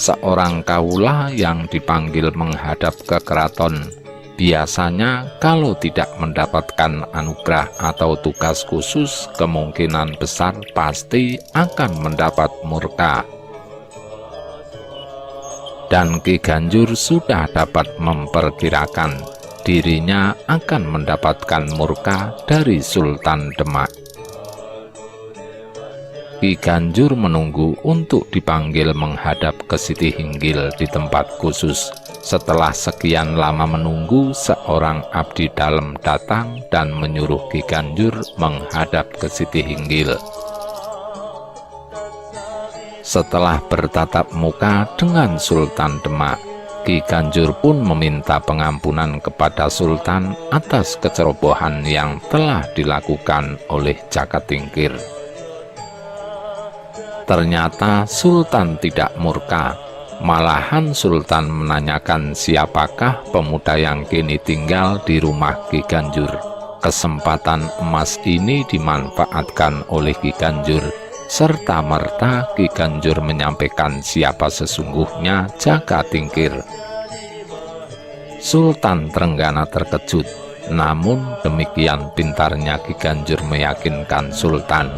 seorang kaula yang dipanggil menghadap ke keraton. Biasanya kalau tidak mendapatkan anugerah atau tugas khusus, kemungkinan besar pasti akan mendapat murka. Dan Ki Ganjur sudah dapat memperkirakan dirinya akan mendapatkan murka dari Sultan Demak. Ki Ganjur menunggu untuk dipanggil menghadap ke Siti Hinggil di tempat khusus. Setelah sekian lama menunggu, seorang abdi dalem datang dan menyuruh Ki Ganjur menghadap ke Siti Hinggil. Setelah bertatap muka dengan Sultan Demak, Ki Ganjur pun meminta pengampunan kepada Sultan atas kecerobohan yang telah dilakukan oleh Jaka Tingkir. Ternyata Sultan tidak murka, malahan Sultan menanyakan siapakah pemuda yang kini tinggal di rumah Ki Ganjur. Kesempatan emas ini dimanfaatkan oleh Ki Ganjur, serta merta Ki Ganjur menyampaikan siapa sesungguhnya Jaka Tingkir. Sultan Trenggana terkejut, namun demikian pintarnya Ki Ganjur meyakinkan Sultan.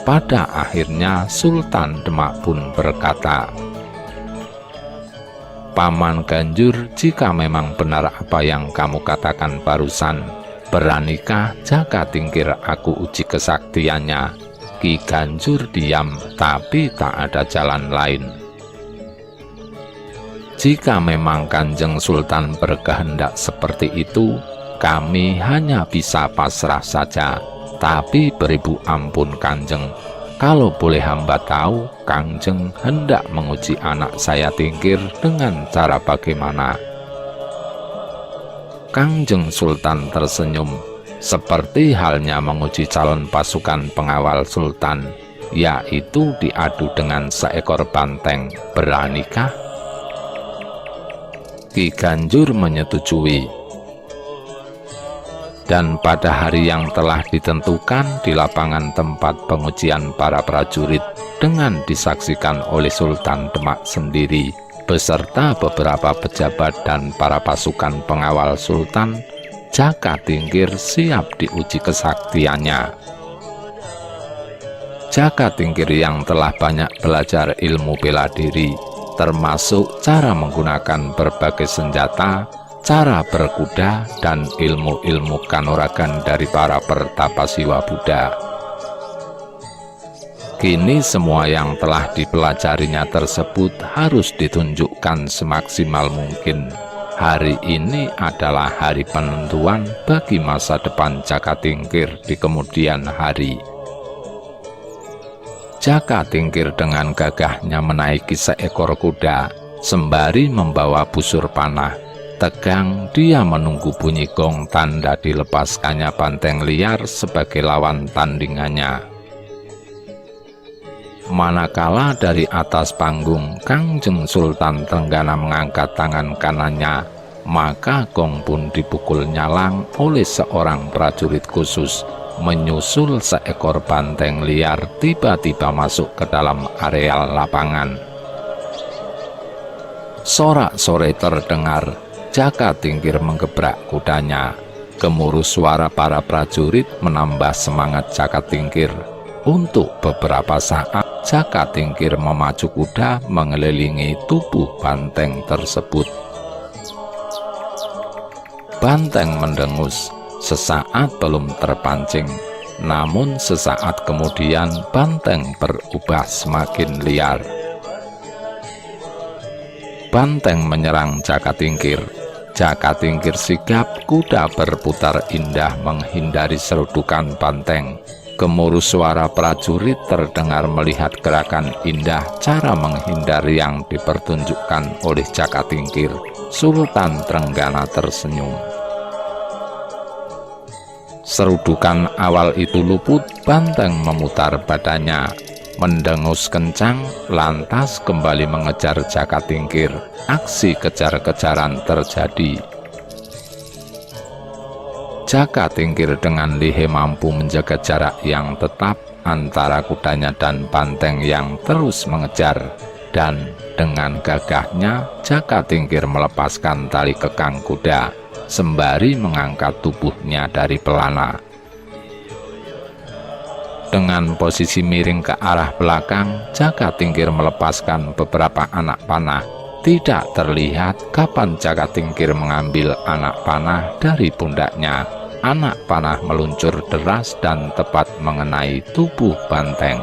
Pada akhirnya Sultan Demak pun berkata, "Paman Ganjur, jika memang benar apa yang kamu katakan barusan, beranikah Jaka Tingkir aku uji kesaktiannya?" Ki Ganjur diam, tapi tak ada jalan lain. Jika memang Kanjeng Sultan berkehendak seperti itu, kami hanya bisa pasrah saja. Tapi beribu ampun Kanjeng, kalau boleh hamba tahu, Kanjeng hendak menguji anak saya Tingkir dengan cara bagaimana? Kanjeng Sultan tersenyum, seperti halnya menguji calon pasukan pengawal Sultan, yaitu diadu dengan seekor banteng. Beranikah? Ki Ganjur menyetujui. Dan pada hari yang telah ditentukan di lapangan tempat pengujian para prajurit, dengan disaksikan oleh Sultan Demak sendiri beserta beberapa pejabat dan para pasukan pengawal Sultan, Jaka Tingkir siap diuji kesaktiannya. Jaka Tingkir yang telah banyak belajar ilmu bela diri, termasuk cara menggunakan berbagai senjata, cara berkuda, dan ilmu-ilmu kanuragan dari para pertapa Siwa Buddha. Kini semua yang telah dipelajarinya tersebut harus ditunjukkan semaksimal mungkin. Hari ini adalah hari penentuan bagi masa depan Jaka Tingkir di kemudian hari. Jaka Tingkir dengan gagahnya menaiki seekor kuda, sembari membawa busur panah. Tegang dia menunggu bunyi gong tanda dilepaskannya banteng liar sebagai lawan tandingannya. Manakala dari atas panggung Kanjeng Sultan Trenggana mengangkat tangan kanannya, maka gong pun dipukul nyalang oleh seorang prajurit khusus, menyusul seekor banteng liar tiba-tiba masuk ke dalam areal lapangan. Sorak-sorai terdengar. Jaka Tingkir menggebrak kudanya. Gemuruh suara para prajurit menambah semangat Jaka Tingkir. Untuk beberapa saat, Jaka Tingkir memacu kuda mengelilingi tubuh banteng tersebut. Banteng mendengus, sesaat belum terpancing. Namun sesaat kemudian banteng berubah semakin liar. Banteng menyerang Jaka Tingkir. Jaka Tingkir sigap, kuda berputar indah menghindari serudukan banteng. Gemuruh suara prajurit terdengar melihat gerakan indah cara menghindari yang dipertunjukkan oleh Jaka Tingkir. Sultan Trenggana tersenyum. Serudukan awal itu luput, banteng memutar badannya, mendengus kencang, lantas kembali mengejar Jaka Tingkir. Aksi kejar-kejaran terjadi. Jaka Tingkir dengan lihai mampu menjaga jarak yang tetap antara kudanya dan banteng yang terus mengejar, dan Dengan gagahnya, Jakatingkir melepaskan tali kekang kuda, sembari mengangkat tubuhnya dari pelana. Dengan posisi miring ke arah belakang, Jakatingkir melepaskan beberapa anak panah. Tidak terlihat kapan Jakatingkir mengambil anak panah dari pundaknya. Anak panah meluncur deras dan tepat mengenai tubuh banteng.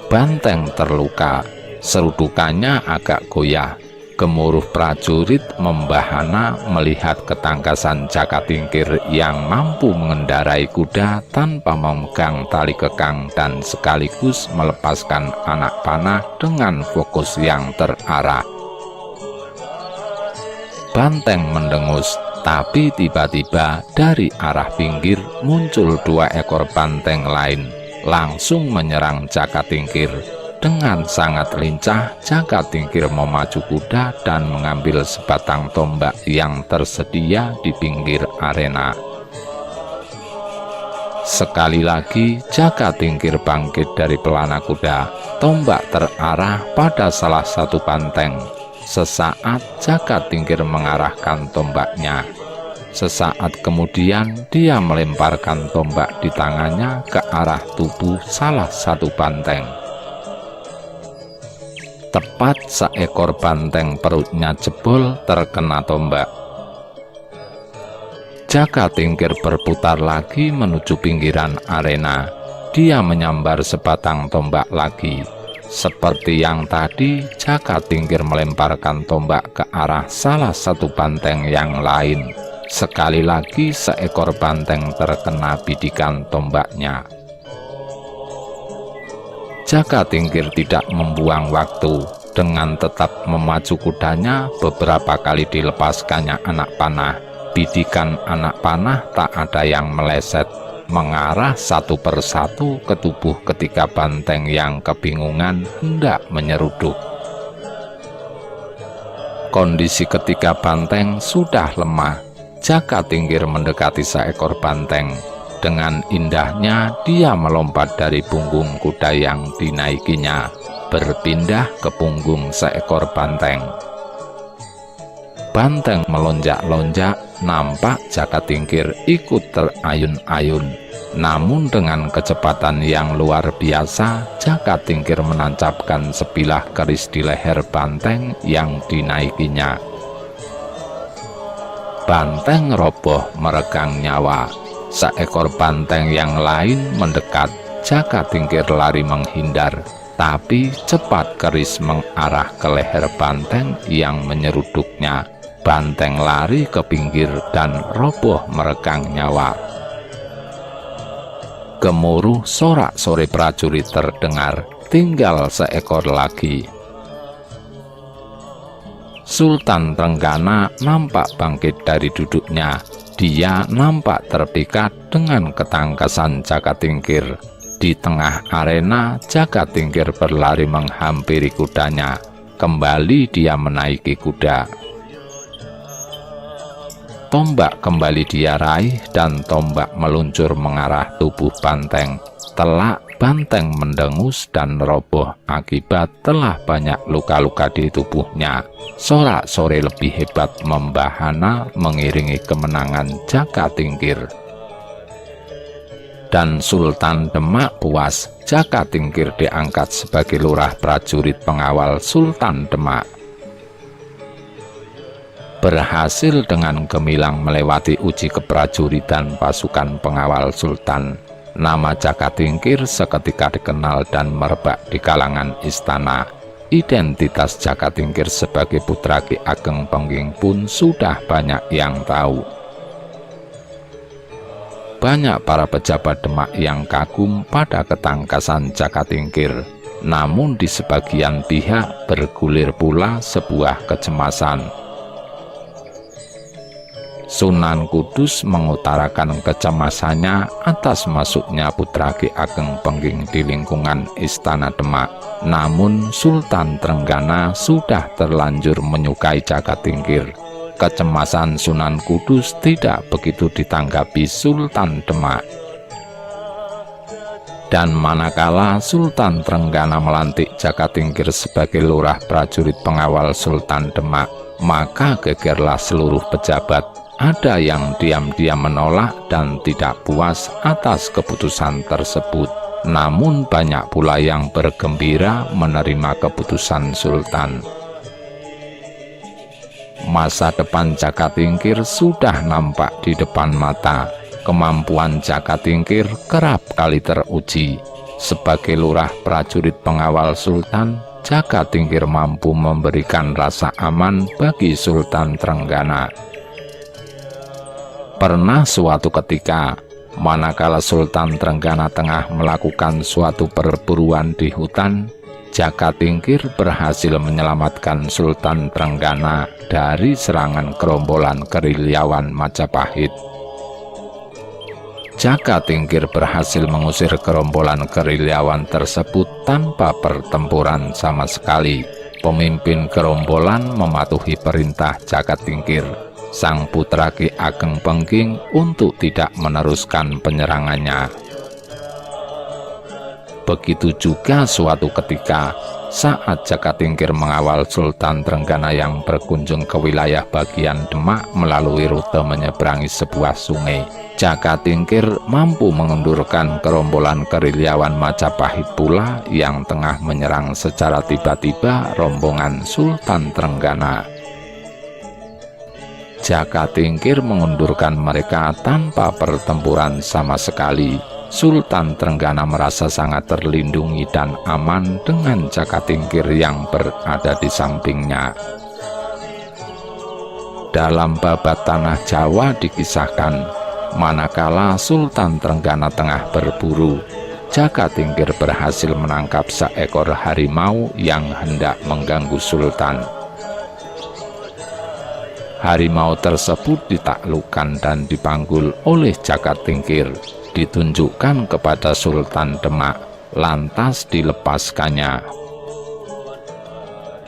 Banteng terluka, serudukannya agak goyah. Gemuruh prajurit membahana melihat ketangkasan Jakatingkir yang mampu mengendarai kuda tanpa memegang tali kekang dan sekaligus melepaskan anak panah dengan fokus yang terarah. Banteng mendengus, tapi tiba-tiba dari arah pinggir muncul 2 ekor banteng lain, langsung menyerang Jakatingkir. Dengan sangat lincah, Jakatingkir memacu kuda dan mengambil sebatang tombak yang tersedia di pinggir arena. Sekali lagi, Jakatingkir bangkit dari pelana kuda. Tombak terarah pada salah satu banteng. Sesaat Jakatingkir mengarahkan tombaknya. Sesaat kemudian dia melemparkan tombak di tangannya ke arah tubuh salah satu banteng. Tepat seekor banteng perutnya jebol terkena tombak. Jakatingkir berputar lagi menuju pinggiran arena. Dia menyambar sebatang tombak lagi. Seperti yang tadi, Jakatingkir melemparkan tombak ke arah salah satu banteng yang lain. Sekali lagi seekor banteng terkena bidikan tombaknya. Jakatingkir tidak membuang waktu. Dengan tetap memacu kudanya, beberapa kali dilepaskannya anak panah. Bidikan anak panah tak ada yang meleset, mengarah satu persatu ke tubuh ketiga banteng yang kebingungan hendak menyeruduk. Kondisi ketiga banteng sudah lemah. Jakatingkir mendekati seekor banteng. Dengan indahnya dia melompat dari punggung kuda yang dinaikinya, berpindah ke punggung seekor banteng. Banteng melonjak-lonjak, nampak Jakatingkir ikut terayun-ayun. Namun dengan kecepatan yang luar biasa, Jakatingkir menancapkan sebilah keris di leher banteng yang dinaikinya. Banteng roboh meregang nyawa. Seekor banteng yang lain mendekat. Jakatingkir lari menghindar, tapi cepat keris mengarah ke leher banteng yang menyeruduknya. Banteng lari ke pinggir dan roboh meregang nyawa. Gemuruh sorak-sorai prajurit terdengar, tinggal seekor lagi. Sultan Trenggana nampak bangkit dari duduknya. Dia nampak terpikat dengan ketangkasan Jakatingkir. Di tengah arena, Jakatingkir berlari menghampiri kudanya. Kembali dia menaiki kuda. Tombak kembali dia raih dan tombak meluncur mengarah tubuh banteng. Telak banteng mendengus dan roboh akibat telah banyak luka-luka di tubuhnya. Sorak-sorai lebih hebat membahana mengiringi kemenangan Jakatingkir. Dan Sultan Demak puas. Jakatingkir diangkat sebagai lurah prajurit pengawal Sultan Demak. Berhasil dengan gemilang melewati uji keprajuritan pasukan pengawal Sultan. Nama Jakatingkir seketika dikenal dan merebak di kalangan istana. Identitas Jakatingkir sebagai putra Ki Ageng Pengging pun sudah banyak yang tahu. Banyak para pejabat Demak yang kagum pada ketangkasan Jakatingkir. Namun di sebagian pihak bergulir pula sebuah kecemasan. Sunan Kudus mengutarakan kecemasannya atas masuknya putra Ki Ageng Pengging di lingkungan Istana Demak. Namun Sultan Trenggana sudah terlanjur menyukai Jakatingkir. Kecemasan Sunan Kudus tidak begitu ditanggapi Sultan Demak. Dan manakala Sultan Trenggana melantik Jaka Tingkir sebagai lurah prajurit pengawal Sultan Demak, maka gegerlah seluruh pejabat. Ada yang diam-diam menolak dan tidak puas atas keputusan tersebut. Namun banyak pula yang bergembira menerima keputusan Sultan. Masa depan Jaka Tingkir sudah nampak di depan mata. Kemampuan Jaka Tingkir kerap kali teruji. Sebagai lurah prajurit pengawal Sultan, Jaka Tingkir mampu memberikan rasa aman bagi Sultan Trenggana. Pernah suatu ketika, manakala Sultan Trenggana tengah melakukan suatu perburuan di hutan, Jaka Tingkir berhasil menyelamatkan Sultan Trenggana dari serangan gerombolan gerilyawan Majapahit. Jaka Tingkir berhasil mengusir gerombolan gerilyawan tersebut tanpa pertempuran sama sekali. Pemimpin gerombolan mematuhi perintah Jaka Tingkir, sang putra Ki Ageng Pengging, untuk tidak meneruskan penyerangannya. Begitu juga suatu ketika, saat Jaka Tingkir mengawal Sultan Trenggana yang berkunjung ke wilayah bagian Demak melalui rute menyeberangi sebuah sungai, Jaka Tingkir mampu mengendurkan gerombolan gerilyawan Majapahit pula yang tengah menyerang secara tiba-tiba rombongan Sultan Trenggana. Jaka Tingkir mengundurkan mereka tanpa pertempuran sama sekali. Sultan Trenggana merasa sangat terlindungi dan aman dengan Jaka Tingkir yang berada di sampingnya. Dalam babat Tanah Jawa dikisahkan, manakala Sultan Trenggana tengah berburu, Jaka Tingkir berhasil menangkap seekor harimau yang hendak mengganggu Sultan. Harimau tersebut ditaklukkan dan dipanggul oleh Jaka Tingkir, ditunjukkan kepada Sultan Demak, lantas dilepaskannya.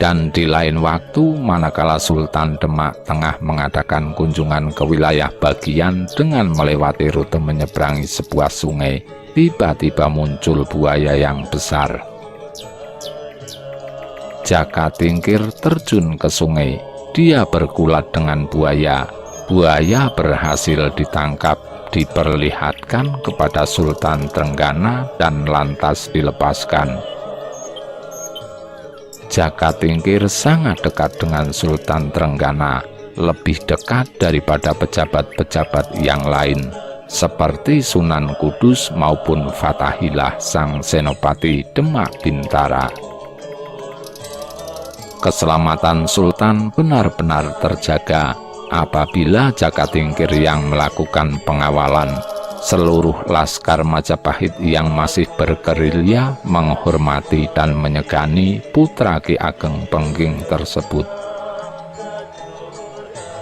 Dan di lain waktu, manakala Sultan Demak tengah mengadakan kunjungan ke wilayah bagian dengan melewati rute menyeberangi sebuah sungai, tiba-tiba muncul buaya yang besar. Jaka Tingkir terjun ke sungai. Dia bergulat dengan buaya. Buaya berhasil ditangkap, diperlihatkan kepada Sultan Trenggana dan lantas dilepaskan. Jaka Tingkir sangat dekat dengan Sultan Trenggana, lebih dekat daripada pejabat-pejabat yang lain, seperti Sunan Kudus maupun Fathahilah sang Senopati Demak Bintara. Keselamatan Sultan benar-benar terjaga apabila Jaka Tingkir yang melakukan pengawalan. Seluruh laskar Majapahit yang masih bergerilya menghormati dan menyegani putra Ki Ageng Pengging tersebut.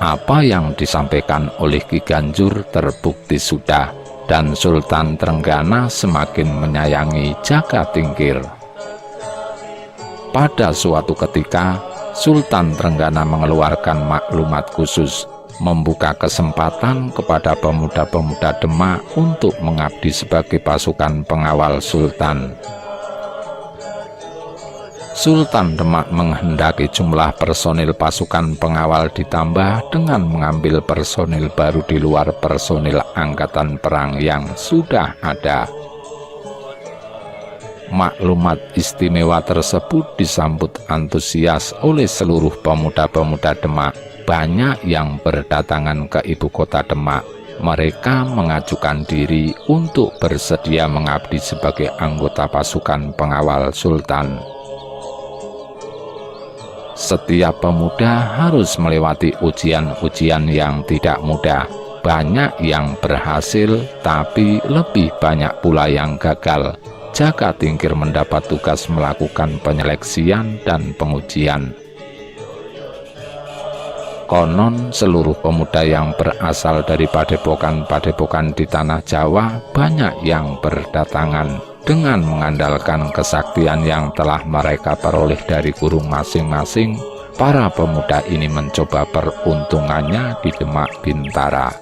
Apa yang disampaikan oleh Ki Ganjur terbukti sudah, dan Sultan Trenggana semakin menyayangi Jaka Tingkir. Pada suatu ketika, Sultan Trenggana mengeluarkan maklumat khusus, membuka kesempatan kepada pemuda-pemuda Demak untuk mengabdi sebagai pasukan pengawal Sultan. Sultan Demak menghendaki jumlah personil pasukan pengawal ditambah dengan mengambil personil baru di luar personil angkatan perang yang sudah ada. Maklumat istimewa tersebut disambut antusias oleh seluruh pemuda-pemuda Demak. Banyak yang berdatangan ke ibu kota Demak. Mereka mengajukan diri untuk bersedia mengabdi sebagai anggota pasukan pengawal Sultan. Setiap pemuda harus melewati ujian-ujian yang tidak mudah. Banyak yang berhasil, tapi lebih banyak pula yang gagal. Jaka Tingkir mendapat tugas melakukan penyeleksian dan pengujian. Konon seluruh pemuda yang berasal dari padepokan-padepokan di tanah Jawa banyak yang berdatangan. Dengan mengandalkan kesaktian yang telah mereka peroleh dari guru masing-masing, para pemuda ini mencoba peruntungannya di Demak Bintara.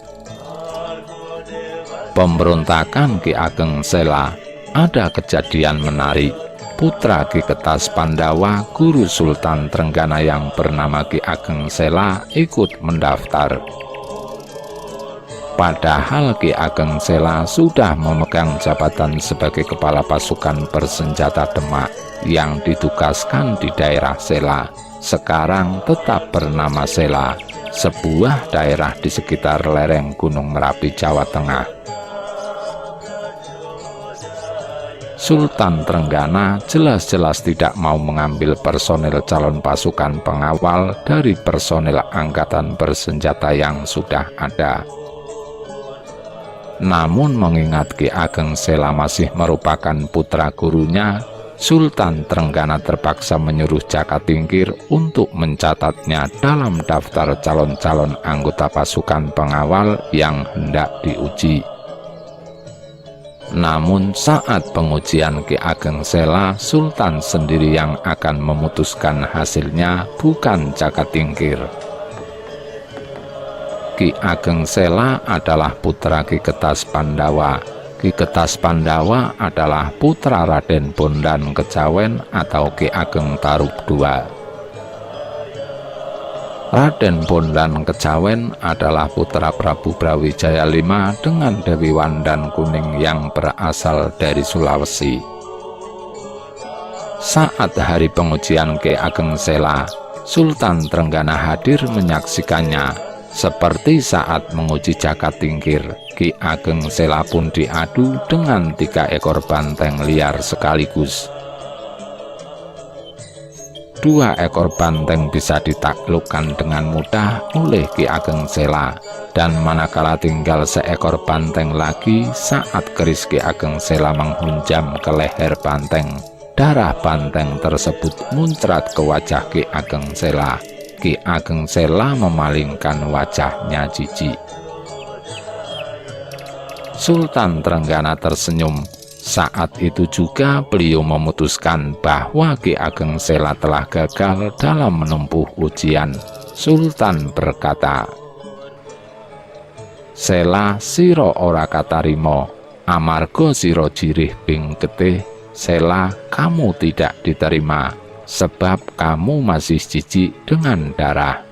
Pemberontakan Ki Ageng Sela ada kejadian menarik. Putra Ki Ketas Pandawa, guru Sultan Trenggana yang bernama Ki Ageng Sela ikut mendaftar. Padahal Ki Ageng Sela sudah memegang jabatan sebagai kepala pasukan bersenjata Demak yang ditugaskan di daerah Sela, sekarang tetap bernama Sela, sebuah daerah di sekitar lereng Gunung Merapi, Jawa Tengah. Sultan Trenggana jelas-jelas tidak mau mengambil personel calon pasukan pengawal dari personel angkatan bersenjata yang sudah ada. Namun mengingat Ki Ageng Sela masih merupakan putra gurunya, Sultan Trenggana terpaksa menyuruh Jaka Tingkir untuk mencatatnya dalam daftar calon-calon anggota pasukan pengawal yang hendak diuji. Namun saat pengujian Ki Ageng Sela, Sultan sendiri yang akan memutuskan hasilnya, bukan Jaka Tingkir. Ki Ageng Sela adalah putra Ki Ketas Pandawa. Ki Ketas Pandawa adalah putra Raden Bondan Kejawen atau Ki Ageng Tarub II. Raden Bondan Kejawen adalah putra Prabu Brawijaya V dengan Dewi Wandan Kuning yang berasal dari Sulawesi. Saat hari pengujian Ki Ageng Sela, Sultan Trenggana hadir menyaksikannya. Seperti saat menguji Jaka Tingkir, Ki Ageng Sela pun diadu dengan 3 ekor banteng liar sekaligus. 2 ekor banteng bisa ditaklukkan dengan mudah oleh Ki Ageng Sela, dan manakala tinggal seekor banteng lagi, saat keris Ki Ageng Sela menghunjam ke leher banteng, darah banteng tersebut muncrat ke wajah Ki Ageng Sela. Ki Ageng Sela memalingkan wajahnya jijik. Sultan Trenggana tersenyum. Saat itu juga beliau memutuskan bahwa Ki Ageng Sela telah gagal dalam menempuh ujian. Sultan berkata, "Sela siro ora katarimo, amarga siro jirih ping getih. Sela, kamu tidak diterima, sebab kamu masih jijik dengan darah."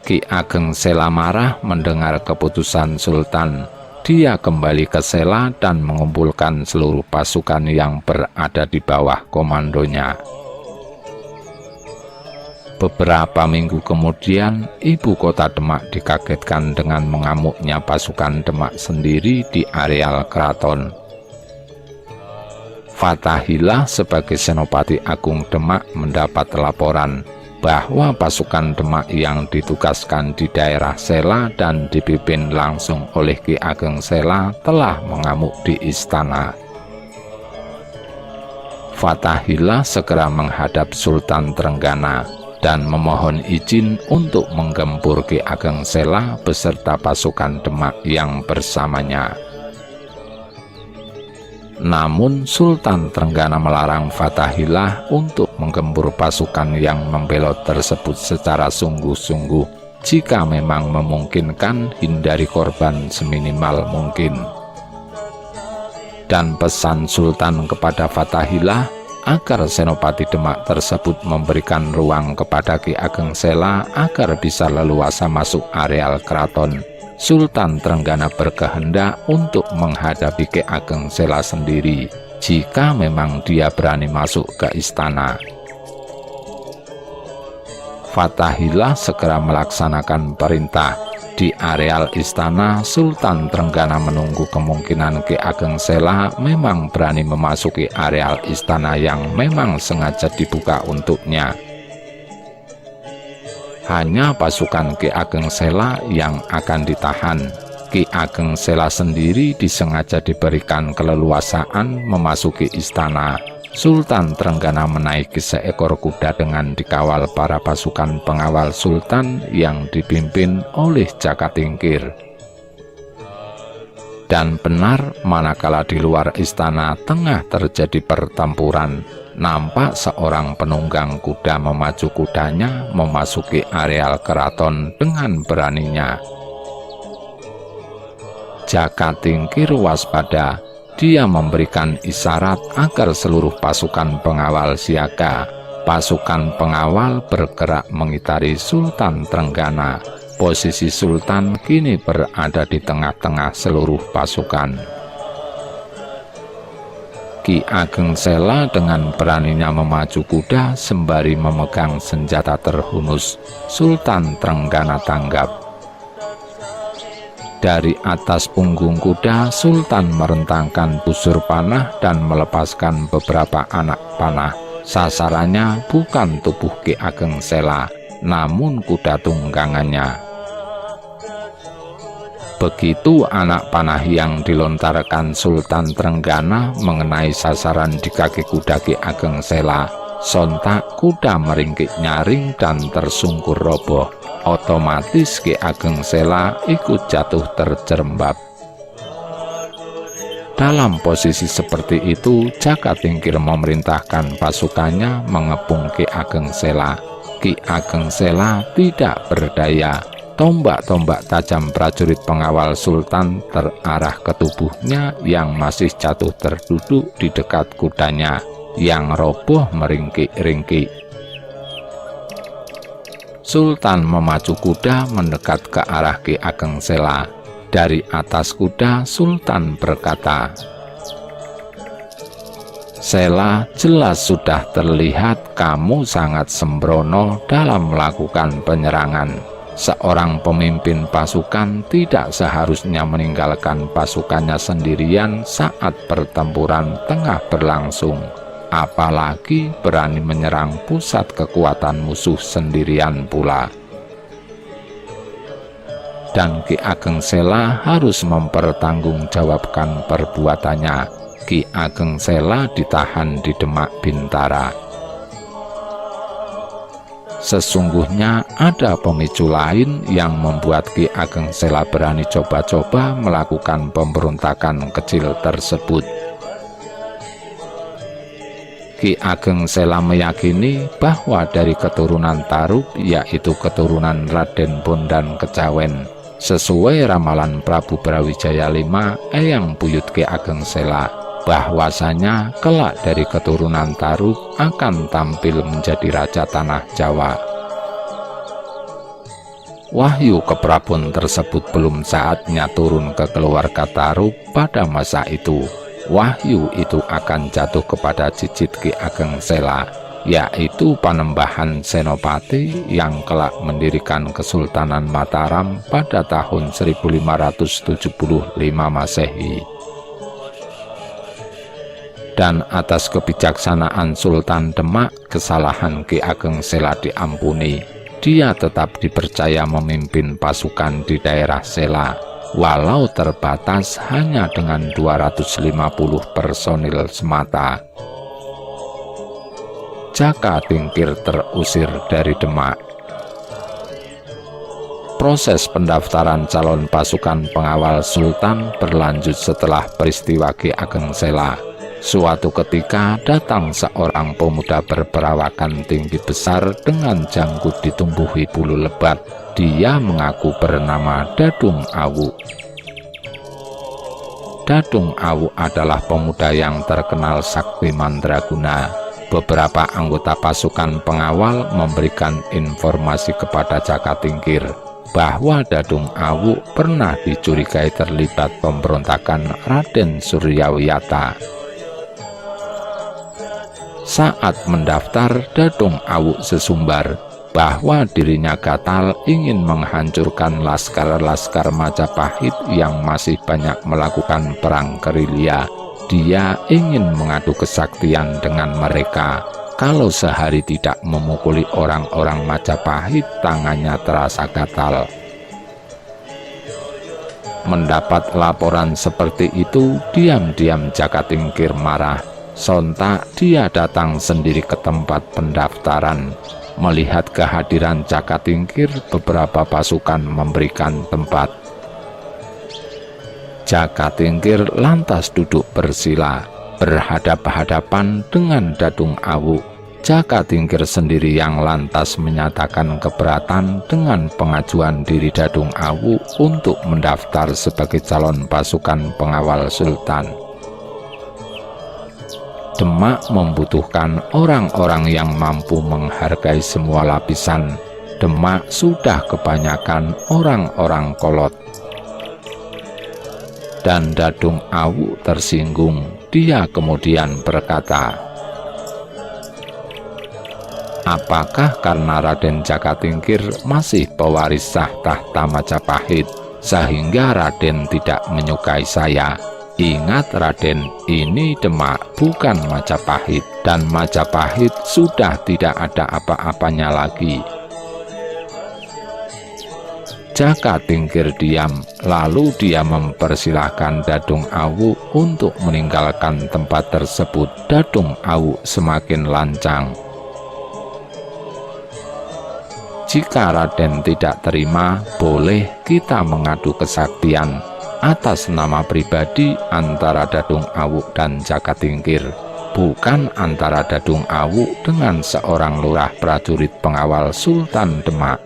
Ki Ageng Sela marah mendengar keputusan Sultan. Dia kembali ke Sela dan mengumpulkan seluruh pasukan yang berada di bawah komandonya. Beberapa minggu kemudian, ibu kota Demak dikagetkan dengan mengamuknya pasukan Demak sendiri di areal keraton. Fathahillah sebagai Senopati Agung Demak mendapat laporan bahwa pasukan Demak yang ditugaskan di daerah Sela dan dipimpin langsung oleh Ki Ageng Sela telah mengamuk di istana. Fathahillah segera menghadap Sultan Trenggana dan memohon izin untuk menggempur Ki Ageng Sela beserta pasukan Demak yang bersamanya. Namun Sultan Trenggana melarang Fathahillah untuk menggempur pasukan yang membelot tersebut secara sungguh-sungguh. Jika memang memungkinkan, hindari korban seminimal mungkin. Dan pesan Sultan kepada Fathahillah agar Senopati Demak tersebut memberikan ruang kepada Ki Ageng Sela agar bisa leluasa masuk areal keraton. Sultan Trenggana berkehendak untuk menghadapi Ki Ageng Sela sendiri jika memang dia berani masuk ke istana. Fathahillah segera melaksanakan perintah. Di areal istana, Sultan Trenggana menunggu kemungkinan Ki Ageng Sela memang berani memasuki areal istana yang memang sengaja dibuka untuknya. Hanya pasukan Ki Ageng Sela yang akan ditahan. Ki Ageng Sela sendiri disengaja diberikan keleluasaan memasuki istana. Sultan Trenggana menaiki seekor kuda dengan dikawal para pasukan pengawal Sultan yang dipimpin oleh Jaka Tingkir. Dan benar, manakala di luar istana tengah terjadi pertempuran, nampak seorang penunggang kuda memacu kudanya memasuki areal keraton dengan beraninya. Jaka Tingkir waspada, Dia memberikan isyarat agar seluruh pasukan pengawal siaga. Pasukan pengawal bergerak mengitari Sultan Trenggana. Posisi Sultan kini berada di tengah-tengah seluruh pasukan. Ki Ageng Sela dengan beraninya memacu kuda sembari memegang senjata terhunus. Sultan Trenggana tanggap. Dari atas punggung kuda, Sultan merentangkan busur panah dan melepaskan beberapa anak panah. Sasarannya bukan tubuh Ki Ageng Sela, namun kuda tunggangannya. Begitu anak panah yang dilontarkan Sultan Trenggana mengenai sasaran di kaki kuda Ki Ageng Sela, sontak kuda meringkik nyaring dan tersungkur roboh. Otomatis Ki Ageng Sela ikut jatuh terjerembab. Dalam posisi seperti itu, Jaka Tingkir memerintahkan pasukannya mengepung Ki Ageng Sela. Ki Ageng Sela tidak berdaya. Tombak-tombak tajam prajurit pengawal Sultan terarah ke tubuhnya yang masih jatuh terduduk di dekat kudanya, yang roboh meringkik-ringkik. Sultan memacu kuda mendekat ke arah Ki Ageng Sela. Dari atas kuda, Sultan berkata, "Sela, jelas sudah terlihat kamu sangat sembrono dalam melakukan penyerangan. Seorang pemimpin pasukan tidak seharusnya meninggalkan pasukannya sendirian saat pertempuran tengah berlangsung. Apalagi berani menyerang pusat kekuatan musuh sendirian pula." Dan Ki Ageng Sela harus mempertanggungjawabkan perbuatannya. Ki Ageng Sela ditahan di Demak Bintara. Sesungguhnya ada pemicu lain yang membuat Ki Ageng Sela berani coba-coba melakukan pemberontakan kecil tersebut. Ki Ageng Sela meyakini bahwa dari keturunan Tarub, yaitu keturunan Raden Bondan Kejawen, sesuai ramalan Prabu Brawijaya V, eyang buyut Ki Ageng Sela, bahwasanya kelak dari keturunan Tarub akan tampil menjadi raja tanah Jawa. Wahyu keprabon tersebut belum saatnya turun ke keluarga Tarub pada masa itu. Wahyu itu akan jatuh kepada cicit Ki Ageng Sela, yaitu Panembahan Senopati yang kelak mendirikan Kesultanan Mataram pada tahun 1575 Masehi. Dan atas kebijaksanaan Sultan Demak, kesalahan Ki Ageng Sela diampuni. Dia tetap dipercaya memimpin pasukan di daerah Sela, walau terbatas hanya dengan 250 personil semata. Jaka Tingkir terusir dari Demak. Proses pendaftaran calon pasukan pengawal Sultan berlanjut setelah peristiwa Ki Ageng Sela. Suatu ketika datang seorang pemuda berperawakan tinggi besar dengan janggut ditumbuhi bulu lebat. Dia mengaku bernama Dadung Awu. Dadung Awu adalah pemuda yang terkenal sakti mandraguna. Beberapa anggota pasukan pengawal memberikan informasi kepada Jaka Tingkir bahwa Dadung Awu pernah dicurigai terlibat pemberontakan Raden Suryawiyata. Saat mendaftar, Dadung Awu sesumbar bahwa dirinya gatal ingin menghancurkan laskar-laskar Majapahit yang masih banyak melakukan perang gerilya. Dia ingin mengadu kesaktian dengan mereka. Kalau sehari tidak memukuli orang-orang Majapahit, tangannya terasa gatal. Mendapat laporan seperti itu, diam-diam Jaka Tingkir marah. Sontak dia datang sendiri ke tempat pendaftaran. Melihat kehadiran Jaka Tingkir, beberapa pasukan memberikan tempat. Jaka Tingkir lantas duduk bersila, berhadap-hadapan dengan Dadung Awu. Jaka Tingkir sendiri yang lantas menyatakan keberatan dengan pengajuan diri Dadung Awu untuk mendaftar sebagai calon pasukan pengawal Sultan. Demak membutuhkan orang-orang yang mampu menghargai semua lapisan. Demak sudah kebanyakan orang-orang kolot. Dan Dadung Awu tersinggung. Dia kemudian berkata, "Apakah karena Raden Jakatingkir masih pewaris sah tahta Majapahit, sehingga Raden tidak menyukai saya? Ingat Raden, ini Demak bukan Majapahit, dan Majapahit sudah tidak ada apa-apanya lagi." Jakatingkir diam, lalu dia mempersilahkan Dadung Awu untuk meninggalkan tempat tersebut. Dadung Awu semakin lancang. "Jika Raden tidak terima, boleh kita mengadu kesaktian atas nama pribadi antara Dadung Awu dan Jakatingkir, bukan antara Dadung Awu dengan seorang lurah prajurit pengawal Sultan Demak."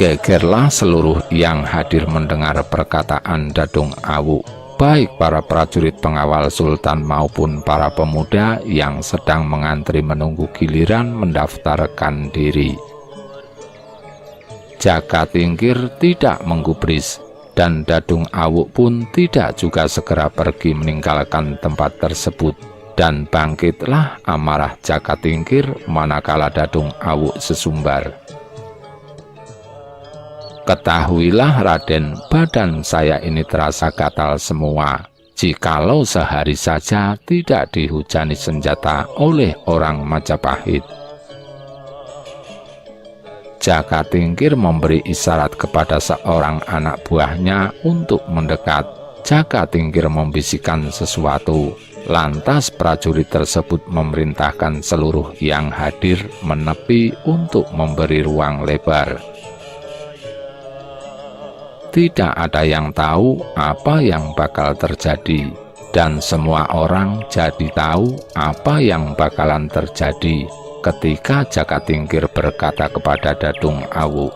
Gegerlah seluruh yang hadir mendengar perkataan Dadung Awu, baik para prajurit pengawal Sultan maupun para pemuda yang sedang mengantri menunggu giliran mendaftarkan diri. Jakatingkir tidak menggubris, dan Dadung Awu pun tidak juga segera pergi meninggalkan tempat tersebut. Dan bangkitlah amarah Jakatingkir manakala Dadung Awu sesumbar. "Ketahuilah Raden, badan saya ini terasa gatal semua. Jikalau sehari saja tidak dihujani senjata oleh orang Majapahit." Jakatingkir memberi isyarat kepada seorang anak buahnya untuk mendekat. Jakatingkir membisikkan sesuatu. Lantas prajurit tersebut memerintahkan seluruh yang hadir menepi untuk memberi ruang lebar. Tidak ada yang tahu apa yang bakal terjadi, dan semua orang jadi tahu apa yang bakalan terjadi ketika Jakatingkir berkata kepada Dadung Awu,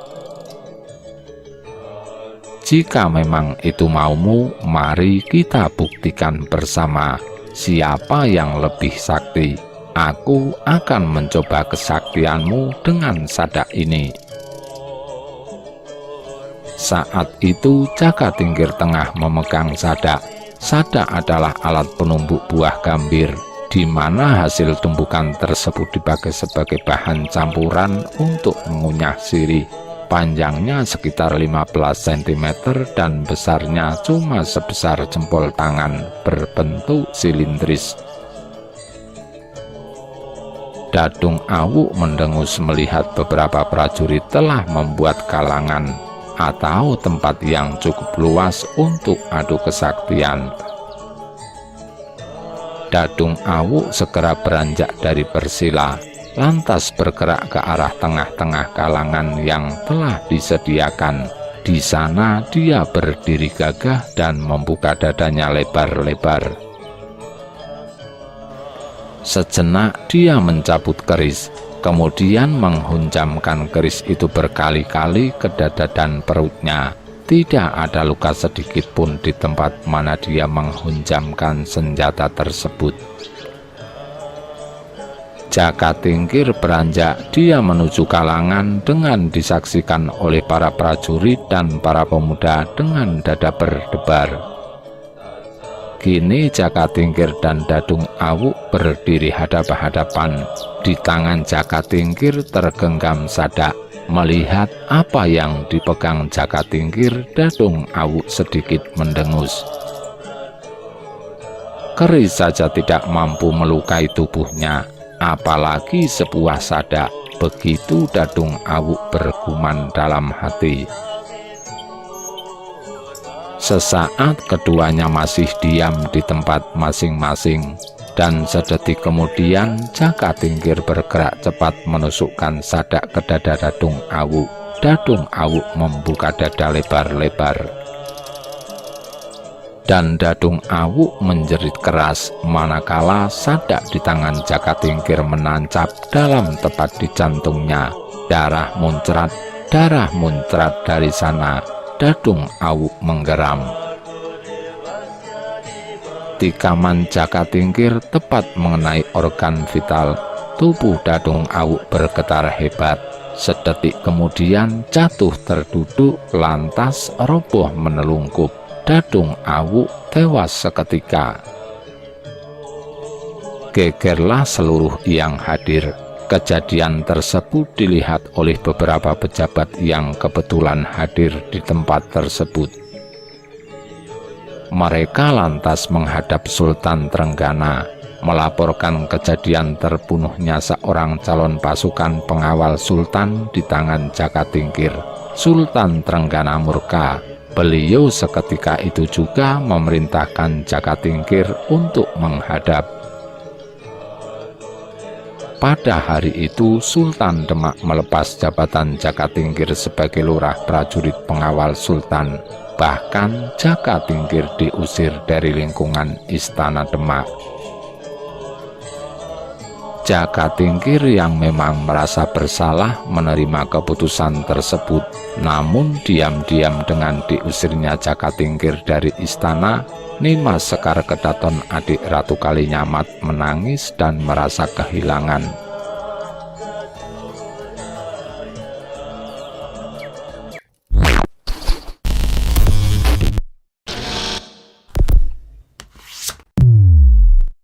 "Jika memang itu maumu, mari kita buktikan bersama siapa yang lebih sakti. Aku akan mencoba kesaktianmu dengan sadak ini." Saat itu Jakatingkir tengah memegang sadak. Sadak adalah alat penumbuk buah gambir, di mana hasil tumbukan tersebut dipakai sebagai bahan campuran untuk mengunyah sirih. Panjangnya sekitar 15 cm dan besarnya cuma sebesar jempol tangan, berbentuk silindris. Dadung Awu mendengus melihat beberapa prajurit telah membuat kalangan atau tempat yang cukup luas untuk adu kesaktian. Dadung Awu segera beranjak dari persila, lantas bergerak ke arah tengah-tengah kalangan yang telah disediakan. Di sana dia berdiri gagah dan membuka dadanya lebar-lebar. Sejenak dia mencabut keris, kemudian menghunjamkan keris itu berkali-kali ke dada dan perutnya. Tidak ada luka sedikit pun di tempat mana dia menghunjamkan senjata tersebut. Jakatingkir beranjak, dia menuju kalangan dengan disaksikan oleh para prajurit dan para pemuda dengan dada berdebar. Kini Jakatingkir dan Dadung Awu berdiri hadap-hadapan. Di tangan Jakatingkir tergenggam sadak. Melihat apa yang dipegang Jakatingkir, Dadung Awu sedikit mendengus. Keris saja tidak mampu melukai tubuhnya, apalagi sebuah sadak. Begitu Dadung Awu bergumam dalam hati. Sesaat keduanya masih diam di tempat masing-masing, dan sedetik kemudian Jakatingkir bergerak cepat menusukkan sadak ke dada Dadung Awu. Dadung Awu membuka dada lebar-lebar, dan Dadung Awu menjerit keras manakala sadak di tangan Jakatingkir menancap dalam tepat di jantungnya. Darah muncrat dari sana. Dadung Awu menggeram. Tikaman Jakatingkir tepat mengenai organ vital, tubuh Dadung Awuk bergetar hebat. Sedetik kemudian jatuh terduduk, lantas roboh menelungkup. Dadung Awuk tewas seketika. Gegerlah seluruh yang hadir. Kejadian tersebut dilihat oleh beberapa pejabat yang kebetulan hadir di tempat tersebut. Mereka lantas menghadap Sultan Trenggana, melaporkan kejadian terbunuhnya seorang calon pasukan pengawal Sultan di tangan Jakatingkir. Sultan Trenggana murka. Beliau seketika itu juga memerintahkan Jakatingkir untuk menghadap. Pada hari itu Sultan Demak melepas jabatan Jakatingkir sebagai lurah prajurit pengawal Sultan. Bahkan Jakatingkir diusir dari lingkungan Istana Demak. Jakatingkir yang memang merasa bersalah menerima keputusan tersebut, namun diam-diam dengan diusirnya Jakatingkir dari istana, Nimas Sekar Kedaton adik Ratu Kalinyamat menangis dan merasa kehilangan